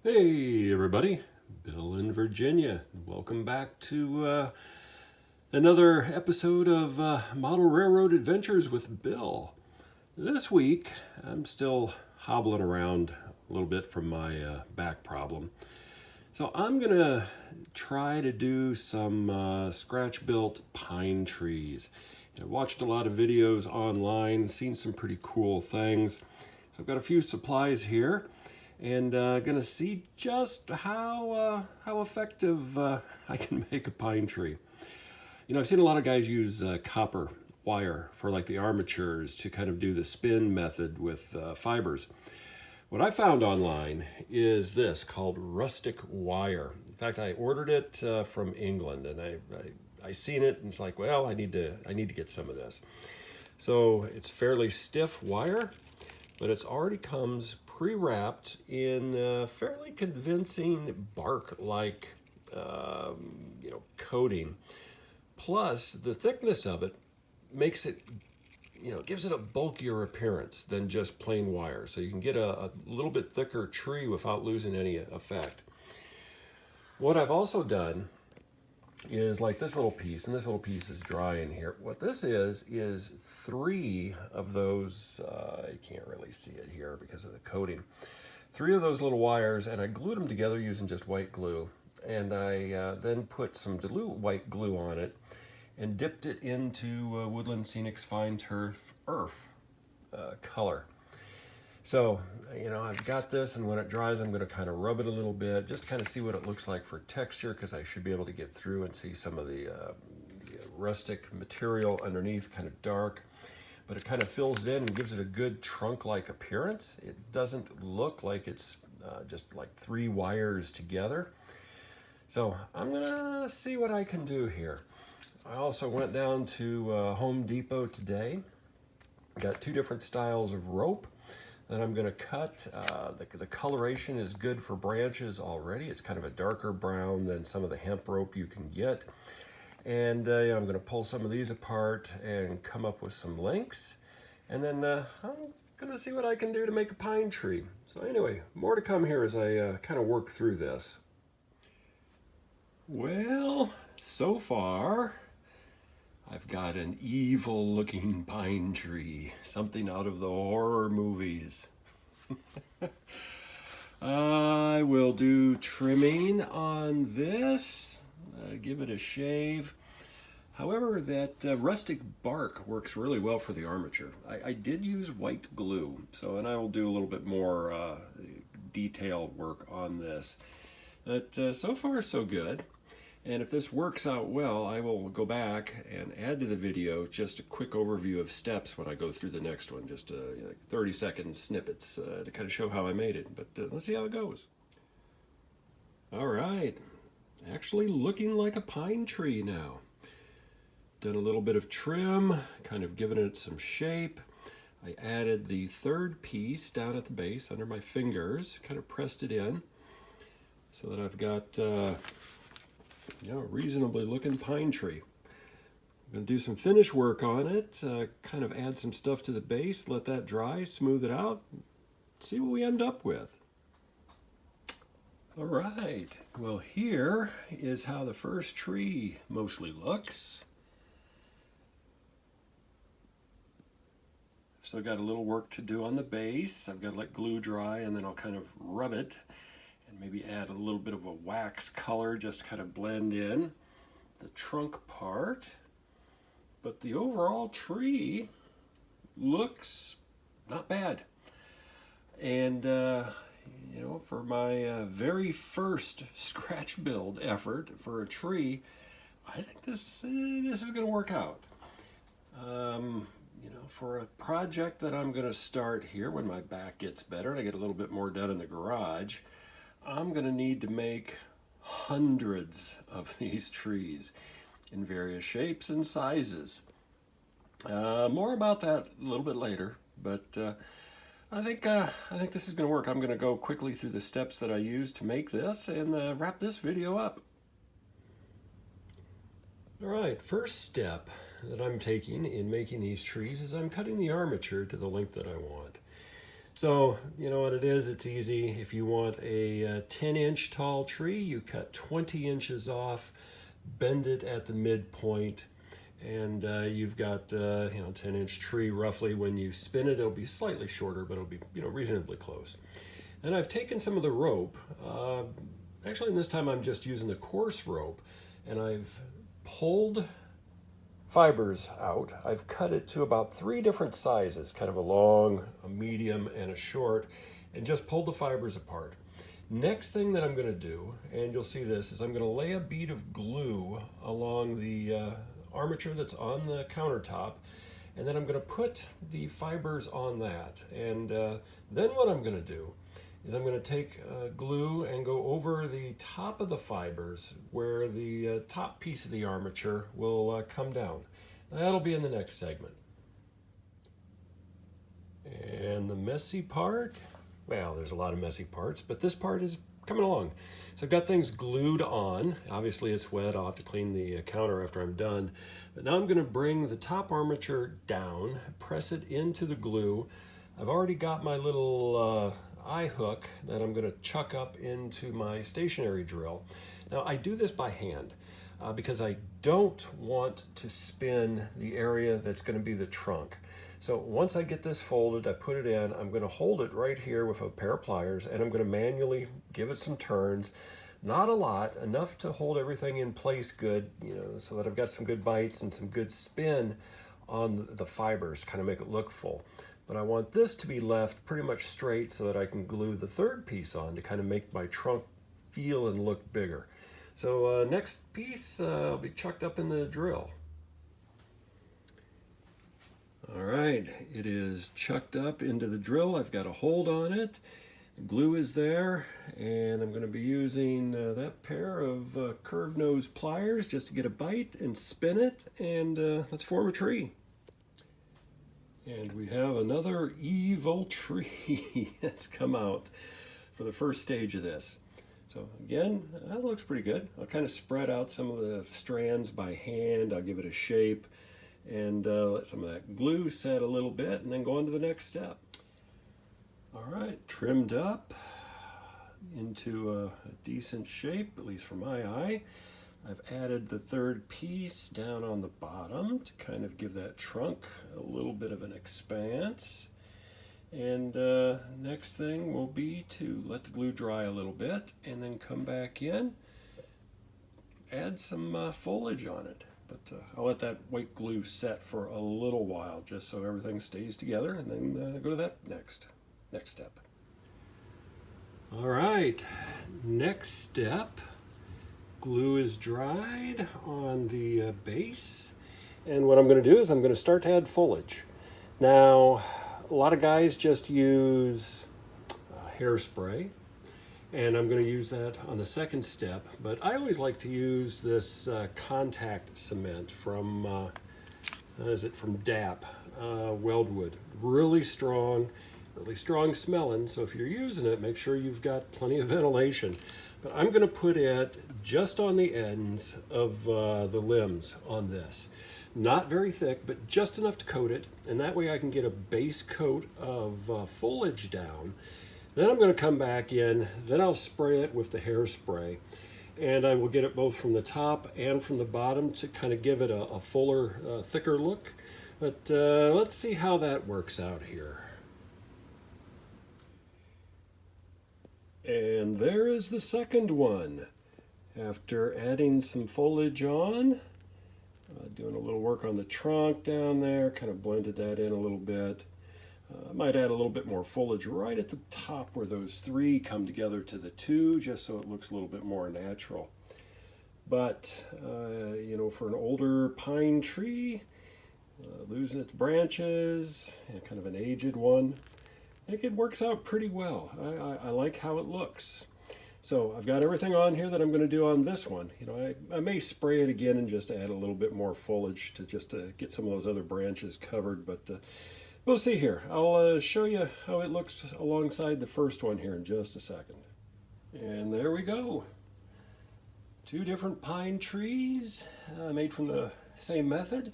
Hey everybody, Bill in Virginia. Welcome back to another episode of Model Railroad Adventures with Bill. This week, I'm still hobbling around a little bit from my back problem. So I'm going to try to do some scratch-built pine trees. I've watched a lot of videos online, seen some pretty cool things. So I've got a few supplies here and gonna see just how effective I can make a pine tree. You know, I've seen a lot of guys use copper wire for like the armatures to kind of do the spin method with fibers. What I found online is this called rustic wire. In fact, I ordered it from England, and I seen it and it's like, well, I need to get some of this. So it's fairly stiff wire, but it's already comes pre-wrapped in fairly convincing bark-like coating. Plus, the thickness of it makes it, gives it a bulkier appearance than just plain wire. So you can get a little bit thicker tree without losing any effect. What I've also done is like this little piece, and this little piece is dry in here. What this is 3 of those, you can't really see it here because of the coating, 3 of those little wires, and I glued them together using just white glue, and I then put some dilute white glue on it and dipped it into Woodland Scenic's Fine Turf Earth color. So, I've got this, and when it dries, I'm going to kind of rub it a little bit, just kind of see what it looks like for texture, because I should be able to get through and see some of the rustic material underneath, kind of dark. But it kind of fills it in and gives it a good trunk-like appearance. It doesn't look like it's just like 3 wires together. So I'm going to see what I can do here. I also went down to Home Depot today. Got 2 different styles of rope that I'm going to cut. The coloration is good for branches already. It's kind of a darker brown than some of the hemp rope you can get. And I'm going to pull some of these apart and come up with some lengths. And then I'm going to see what I can do to make a pine tree. So anyway, more to come here as I kind of work through this. Well, so far, I've got an evil-looking pine tree, something out of the horror movies. I will do trimming on this, give it a shave. However, that rustic bark works really well for the armature. I did use white glue, and I will do a little bit more detail work on this. But so far, so good. And if this works out well, I will go back and add to the video just a quick overview of steps when I go through the next one, just 30-second snippets to kind of show how I made it. But let's see how it goes. All right, actually looking like a pine tree now. Done a little bit of trim, kind of given it some shape. I added the 3rd piece down at the base under my fingers, kind of pressed it in so that I've got reasonably looking pine tree. I'm going to do some finish work on it, kind of add some stuff to the base, let that dry, smooth it out, see what we end up with. All right, well, here is how the first tree mostly looks. Still got a little work to do on the base. I've got to let glue dry, and then I'll kind of rub it and maybe add a little bit of a wax color just to kind of blend in the trunk part. But the overall tree looks not bad. And, for my very first scratch build effort for a tree, I think this is going to work out. For a project that I'm going to start here when my back gets better and I get a little bit more done in the garage, I'm going to need to make hundreds of these trees in various shapes and sizes. More about that a little bit later, but I think this is going to work. I'm going to go quickly through the steps that I used to make this and wrap this video up. All right, first step that I'm taking in making these trees is I'm cutting the armature to the length that I want. So, you know what it is? It's easy. If you want a 10-inch tall tree, you cut 20 inches off, bend it at the midpoint, and you've got 10-inch tree roughly. When you spin it, it'll be slightly shorter, but it'll be reasonably close. And I've taken some of the rope. Actually, this time I'm just using the coarse rope, and I've pulled fibers out. I've cut it to about 3 different sizes, kind of a long, a medium, and a short, and just pulled the fibers apart. Next thing that I'm going to do, and you'll see this, is I'm going to lay a bead of glue along the armature that's on the countertop, and then I'm going to put the fibers on that. And then what I'm going to do is I'm going to take glue and go over the top of the fibers where the top piece of the armature will come down. That'll be in the next segment. And the messy part, well, there's a lot of messy parts, but this part is coming along. So I've got things glued on. Obviously it's wet. I'll have to clean the counter after I'm done. But now I'm going to bring the top armature down, press it into the glue. I've already got my little eye hook that I'm going to chuck up into my stationary drill. Now I do this by hand because I don't want to spin the area that's going to be the trunk. So once I get this folded, I put it in, I'm going to hold it right here with a pair of pliers, and I'm going to manually give it some turns. Not a lot, enough to hold everything in place good, so that I've got some good bites and some good spin on the fibers, kind of make it look full. But I want this to be left pretty much straight so that I can glue the third piece on to kind of make my trunk feel and look bigger. So next piece will be chucked up in the drill. All right, it is chucked up into the drill. I've got a hold on it. The glue is there, and I'm going to be using that pair of curved nose pliers just to get a bite and spin it, and let's form a tree. And we have another evil tree that's come out for the first stage of this. So again, that looks pretty good. I'll kind of spread out some of the strands by hand. I'll give it a shape and let some of that glue set a little bit, and then go on to the next step. All right, trimmed up into a decent shape, at least for my eye. I've added the third piece down on the bottom to kind of give that trunk a little bit of an expanse. And next thing will be to let the glue dry a little bit and then come back in, add some foliage on it. But I'll let that white glue set for a little while just so everything stays together, and then go to that next step. All right, next step. Glue is dried on the base, and what I'm going to do is I'm going to start to add foliage. Now, a lot of guys just use hairspray, and I'm going to use that on the second step, but I always like to use this contact cement from, from DAP, Weldwood. Really strong smelling, so if you're using it, make sure you've got plenty of ventilation. But I'm going to put it just on the ends of the limbs on this. Not very thick, but just enough to coat it, and that way I can get a base coat of foliage down. Then I'm going to come back in, then I'll spray it with the hairspray, and I will get it both from the top and from the bottom to kind of give it a fuller, thicker look. But let's see how that works out here. And there is the second one. After adding some foliage on, doing a little work on the trunk down there, kind of blended that in a little bit. I might add a little bit more foliage right at the top where those 3 come together to the 2, just so it looks a little bit more natural. But, for an older pine tree, losing its branches, and kind of an aged one, I think it works out pretty well. I like how it looks. So I've got everything on here that I'm going to do on this one. I may spray it again and just add a little bit more foliage to get some of those other branches covered, but we'll see here. I'll show you how it looks alongside the first one here in just a second. And there we go. 2 different pine trees made from the same method.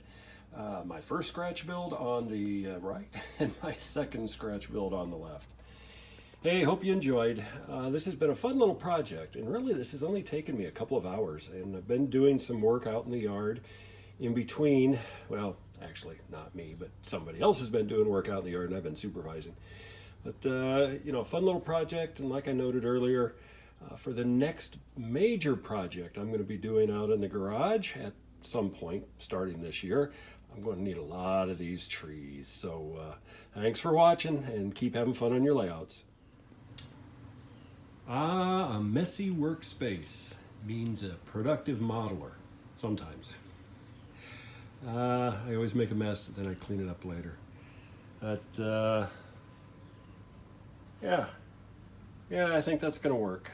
My first scratch build on the right and my second scratch build on the left. Hey, hope you enjoyed. This has been a fun little project, and really this has only taken me a couple of hours, and I've been doing some work out in the yard in between. Well, actually not me, but somebody else has been doing work out in the yard and I've been supervising. But you know, fun little project, and like I noted earlier, for the next major project I'm going to be doing out in the garage at some point starting this year, I'm going to need a lot of these trees. So thanks for watching, and keep having fun on your layouts. A messy workspace means a productive modeler, sometimes. I always make a mess, then I clean it up later. But yeah, I think that's going to work.